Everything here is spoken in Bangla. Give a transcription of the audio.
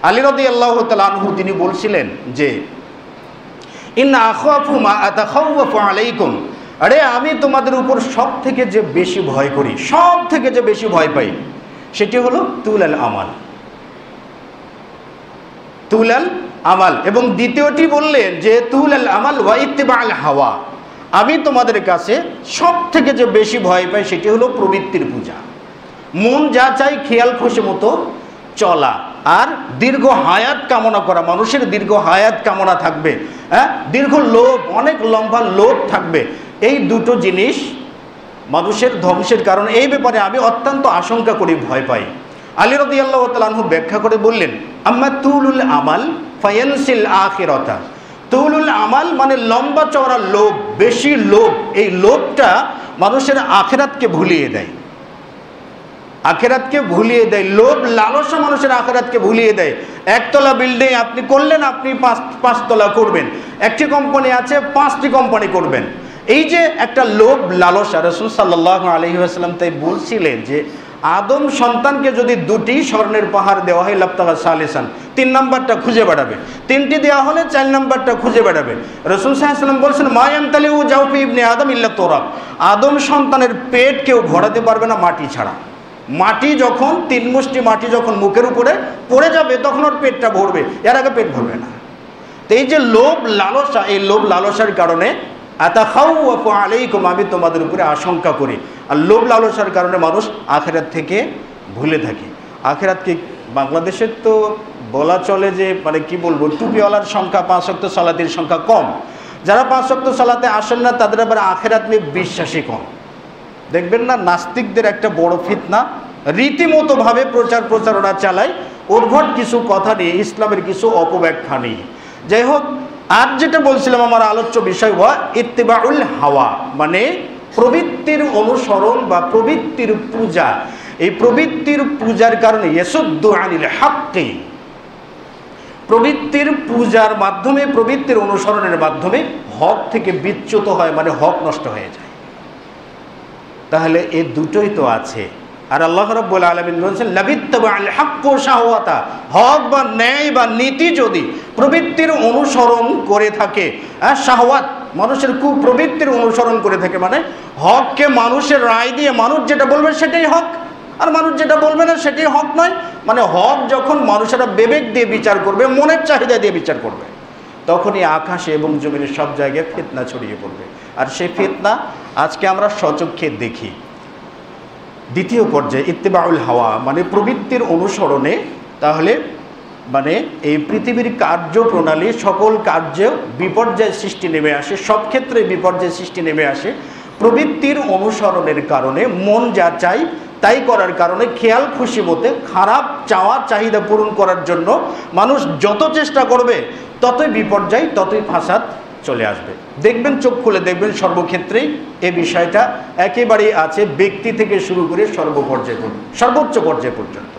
আলী রাদিয়াল্লাহু তাআলা আনহু তিনি বলছিলেন যে ইন্না আখাফু মা আতাখাওয়াফু আলাইকুম, আরে আমি তোমাদের উপর সব থেকে যে বেশি ভয় করি, সব থেকে যে বেশি ভয় পাই, সেটি হলো তুলাল আমাল, তুলাল আমাল। এবং দ্বিতীয়টি বললেন যে তুলাল আমাল ওয়া ইত্তিবাউল হাওয়া, আমি তোমাদের কাছে সব থেকে যে বেশি ভয় পাই সেটি হলো প্রবৃত্তির পূজা, মন যা চাই খেয়াল খুশি মতো চলা, আর দীর্ঘ হায়াত কামনা করা, মানুষের দীর্ঘ হায়াত কামনা থাকবে, হ্যাঁ, দীর্ঘ লোভ, অনেক লম্বা লোভ থাকবে। এই দুটো জিনিস মানুষের ধ্বংসের কারণ। এই ব্যাপারে আমি অত্যন্ত আশঙ্কা করি, ভয় পাই। আলী রাদিয়াল্লাহু তাআলা আনহু ব্যাখ্যা করে বললেন, আম্মা তুলুল আমাল ফায়ানসিল আখিরাতা। তুলুল আমাল মানে লম্বা চওড়া লোভ, বেশি লোভ। এই লোভটা মানুষের আখিরাতকে ভুলিয়ে দেয়, আখিরাতকে ভুলিয়ে দেয়। লোভ লালসা মানুষের আখিরাতকে ভুলিয়ে দেয়। একতলা বিল্ডিং আপনি করলেন, আপনি পাঁচতলা করবেন। একটি কোম্পানি আছে, 5টি কোম্পানি করবেন। এই যে একটা লোভ লালসা, রাসূল সাল্লাল্লাহু আলাইহি ওয়াসাল্লাম তাই বলছিলেন যে আদম সন্তানকে যদি 2টি স্বর্ণের পাহাড় দেওয়া হয়, লাবতাগা সালিসান, 3 নাম্বারটা খুঁজে বেড়াবে। 3টি দেওয়া হলে 4 নাম্বারটা খুঁজে বেড়াবে। রাসূল সাল্লাল্লাহু আলাইহি ওয়াসাল্লাম বলছেন, মা ইয়ামতালিউ জাওফি ইবনে আদম ইল্লা তুরাব, আদম সন্তানের পেট কেউ ভরাতে পারবে না মাটি ছাড়া। মাটি যখন 3 মুষ্টি মাটি যখন মুখের উপরে পড়ে যাবে তখন ওর পেটটা ভরবে, এর আগে পেট ভরবে না। তো এই যে লোভ লালসা, এই লোভ লালসার কারণে আতাখাওয়াফু আলাইকুম, আমি তোমাদের উপরে আশঙ্কা করি। আর লোভ লালসার কারণে মানুষ আখিরাত থেকে ভুলে থাকে। আখিরাতকে বাংলাদেশের তো বলা চলে যে মানে কি বলবো, টুপিওয়ালার সংখ্যা, 5 ওয়াক্ত সালাতের সংখ্যা কম। যারা 5 ওয়াক্ত সালাতে আসেন না তাদের আবার আখিরাত নিয়ে বিশ্বাসই কম। দেখবেন না, নাস্তিকদের একটা বড় ফিতনা, রীতিমতোভাবে প্রচারণা চালায় উদ্ভট কিছু কথা নিয়ে, ইসলামের কিছু অপব্যাখ্যা নিয়ে। যাই হোক, আর যেটা বলছিলাম আমার আলোচ্য বিষয় ওয়া ইত্তিবাউল হাওয়া, মানে প্রবৃত্তির অনুসরণ বা প্রবৃত্তির পূজা। এই প্রবৃত্তির পূজার কারণে ইয়াসুদ্দু আনিল হাক্কি, প্রবৃত্তির পূজার মাধ্যমে, প্রবৃত্তির অনুসরণের মাধ্যমে হক থেকে বিচ্যুত হয়, মানে হক নষ্ট হয়ে যায়। তাহলে এই দুটোই তো আছে। আর আল্লাহ রাব্বুল আলামিন বলেছেন, লাবিত্তাবাল হাক্কু শাহওয়াতা, হক বা ন্যায় বা নীতি যদি প্রবৃত্তির অনুসরণ করে থাকে, শাহওয়াত মানুষের কুপ্রবৃত্তির অনুসরণ করে থাকে, মানে হককে মানুষের রায় দিয়ে মানুষ যেটা বলবে সেটাই হক, আর মানুষ যেটা বলবে না সেটাই হক নয়। মানে হক যখন মানুষেরা বিবেক দিয়ে বিচার করবে, মনের চাহিদা দিয়ে বিচার করবে, তখনই আকাশে এবং জমিনের সব জায়গায় ফিতনা ছড়িয়ে পড়বে। আর সেই ফিতনা আজকে আমরা সচক্ষে দেখি। দ্বিতীয় পর্যায়ে ইত্তিবাউল হাওয়া, মানে প্রবৃত্তির অনুসরণে, তাহলে মানে এই পৃথিবীর কার্যপ্রণালী, সকল কার্যে বিপর্যয় সৃষ্টি নেমে আসে, সব ক্ষেত্রে বিপর্যয় সৃষ্টি নেমে আসে। প্রবৃত্তির অনুসরণের কারণে, মন যা চাই তাই করার কারণে, খেয়াল খুশি মতে খারাপ চাওয়া চাহিদা পূরণ করার জন্য মানুষ যত চেষ্টা করবে ততই বিপর্যয়, ততই ফাসাদ চলে আসবে। দেখবেন, চোখ খুলে দেখবেন, সর্বক্ষেত্রেই এই বিষয়টা একেবারেই আছে, ব্যক্তি থেকে শুরু করে সর্বোচ্চ পর্যায় পর্যন্ত।